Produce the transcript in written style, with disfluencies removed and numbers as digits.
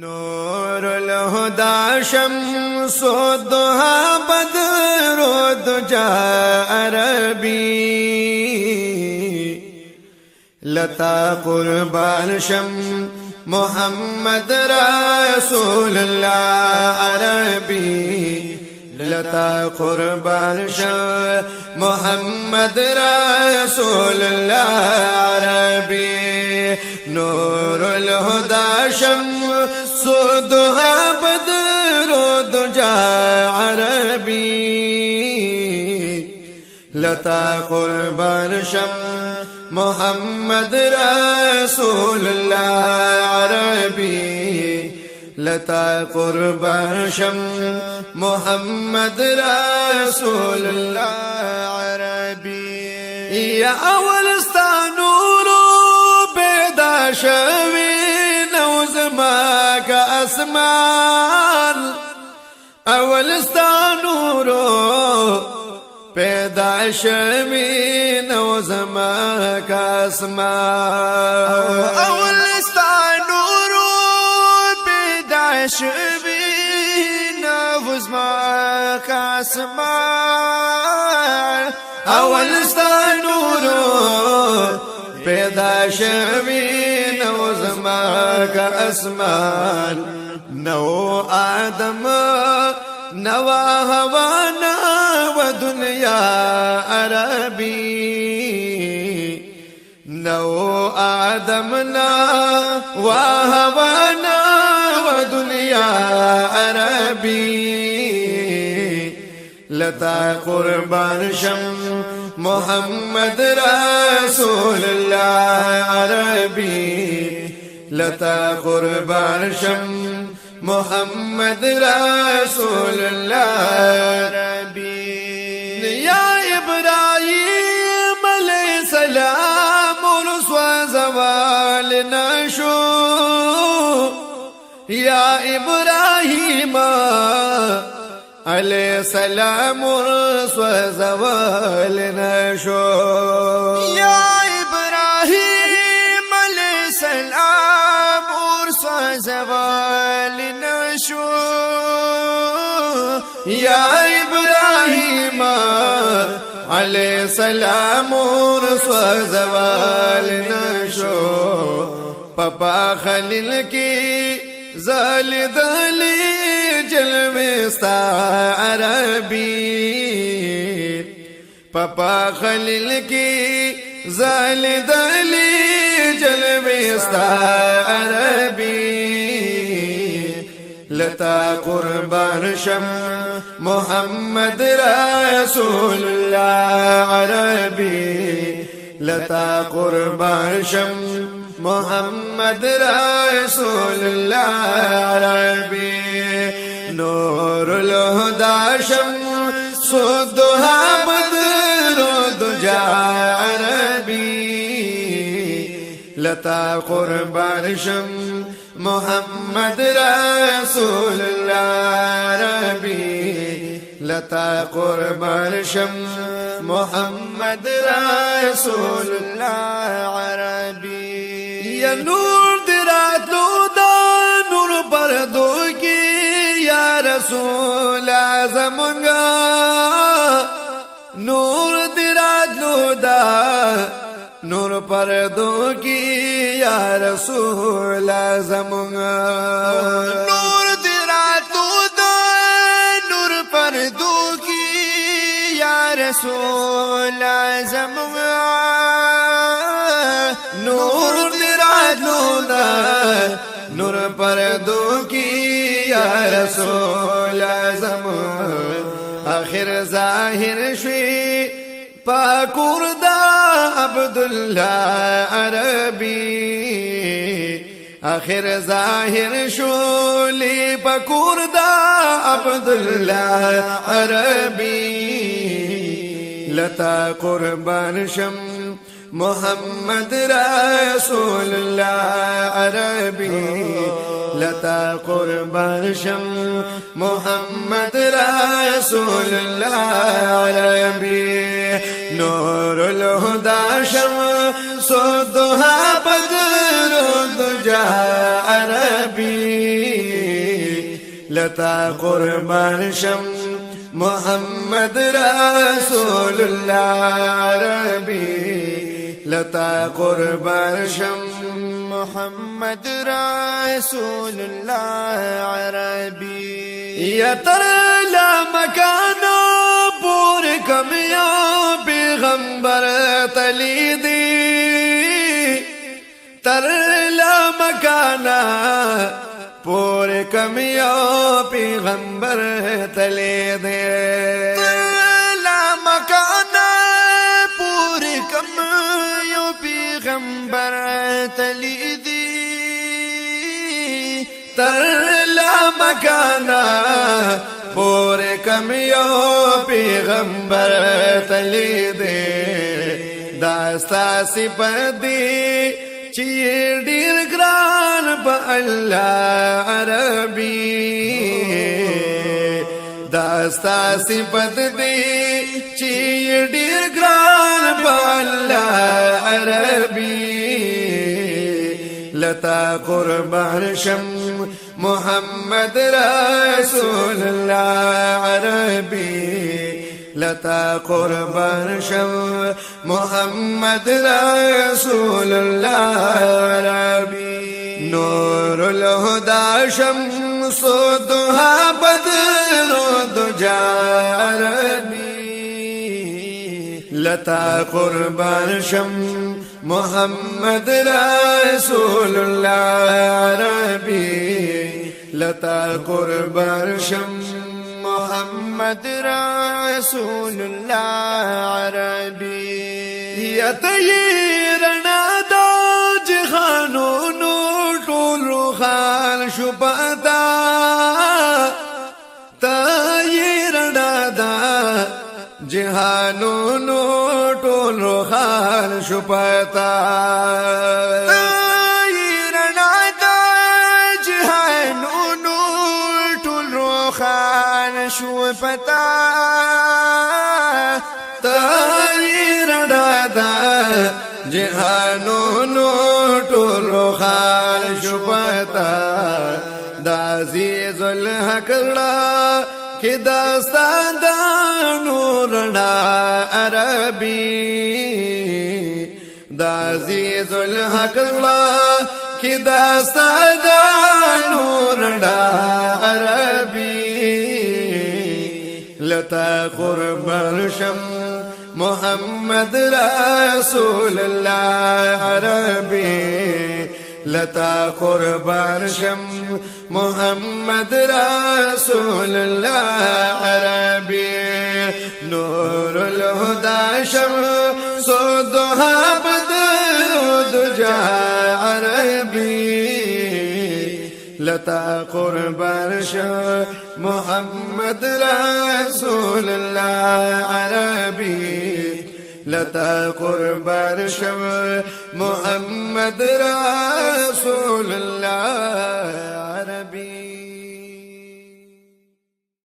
नूरुल हुदा शम्सु दुहा बदरो दुजा अरबी लता कुर्बान शम मोहम्मद रसूलुल्लाह अरबी लता कुर्बान शम मोहम्मद रसूलुल्लाह अरबी नूरुल हुदा शम्सु दुहा बदरो दुजा अरबी लता कुर्बान शम मोहम्मद रसूलुल्लाह अरबी लता कुर्बान शम मोहम्मद रसूलुल्लाह अरबी या अवलस्ता नूरो पैदा शवी नौज़मा का असमान अवलस्ता नूरो पैदा शवी नौज़मा का असमान अवलस्ता नूरो पैदा शवी नौज़मा का असमान अवलस्ता नूरो पैदा शवी नौज़मा का असमान नौ आदम नवा हवाना व दुनिया अरबी नौ आदम ना व हवाना व दुनिया अरबी लता कुर्बान शम मोहम्मद रसूलुल्लाह अरबी लता कुर्बान शम मोहम्मद रसूलुल्लाह अरबी या इब्राहीम अलैहिस्सलाम रुस्वा ज़वाल नशो या इब्राहीम अलैहिस्सलाम रुस्वा ज़वाल नशो या इब्राहीम अलैहिस्सलाम रुस्वा ज़वाल नशो या इब्राहीम अलैहिस्सलाम रुस्वा ज़वाल नशो पपा खलील की ज़ाल दली जलवेस्ता अरबी पपा खलील की ज़ाल दली जलवेस्ता अरबी लता कुर्बान शम मोहम्मद रसूलुल्लाह अरबी लता कुर्बान शम मोहम्मद रसूलुल्लाह अरबी नूरुल हुदा शम्सु दुहा बदरो दुजा अरबी लता कुर्बान शम मोहम्मद रसूलुल्लाह अरबी लता कुर्बान शम मोहम्मद रसूलुल्लाह अरबी या नूर दिरात लुदा नूर पर दो की या रसूल आज़मगा नूर दिरात लुदा नूर पर दो की या रसूल आज़मगा नूर दिरात लुदा नूर पर दो की या रसूल आज़मगा नूर दिरात लुदा नूर पर दो की या रसूल आज़मगा आखिर ज़ाहिर शुई पाकुर्दा अब्दुल्लाह अरबी आखिर ज़ाहिर शोली पकुर्दा अब्दुल्लाह अरबी लता कुर्बान शम मोहम्मद रसूलुल्लाह अरबी लता कुर्बान शम मोहम्मद रसूलुल्लाह अरबी नूरुल हुदा शम्सु दुहा बदरो दुजा अरबी لتا قربان شم محمد رسول الله عربي لتا قربان شم محمد رسول الله عربي یا تر لا مکانا پور کمیا پیغمبر تلی دی تر لا مکانا پور کمیا پیغمبر تلی دی لا مکانا پور کمیا پیغمبر تلی دی تر لا مکانا پور کمیو پیغمبر تلی دے داستا صفت دی چی ډیر ګران په الله عربي داستا صفت دی چی ډیر ګران په الله عربي لتا قربان شم محمد رسول الله عربي لتا قربان شم محمد رسول الله عربي نور الهدى شمس الضحى بدر الدجى عربي لتا قربان شم محمد رسول الله عربي لتا قربان شم محمد رسول الله عربي يتيرنا دا جهانونو ټول روخان شو پتا تيرنا دا جهانونو ټول روخان شو پتا شو پتا تایر دادا جهانونو ټول خال شو پتا دا عزیز الحق لا کی داستان دا نورنا عربی دا عزیز الحق لا کی داستان دا نورنا عربی لتا قربان شم محمد رسول الله عربي لتا قربان شم محمد رسول الله عربي نور الهدى شمس الضحى بدر الدجى عربي لتا قربان شم محمد رسول الله عربي لتا قربان شم محمد رسول الله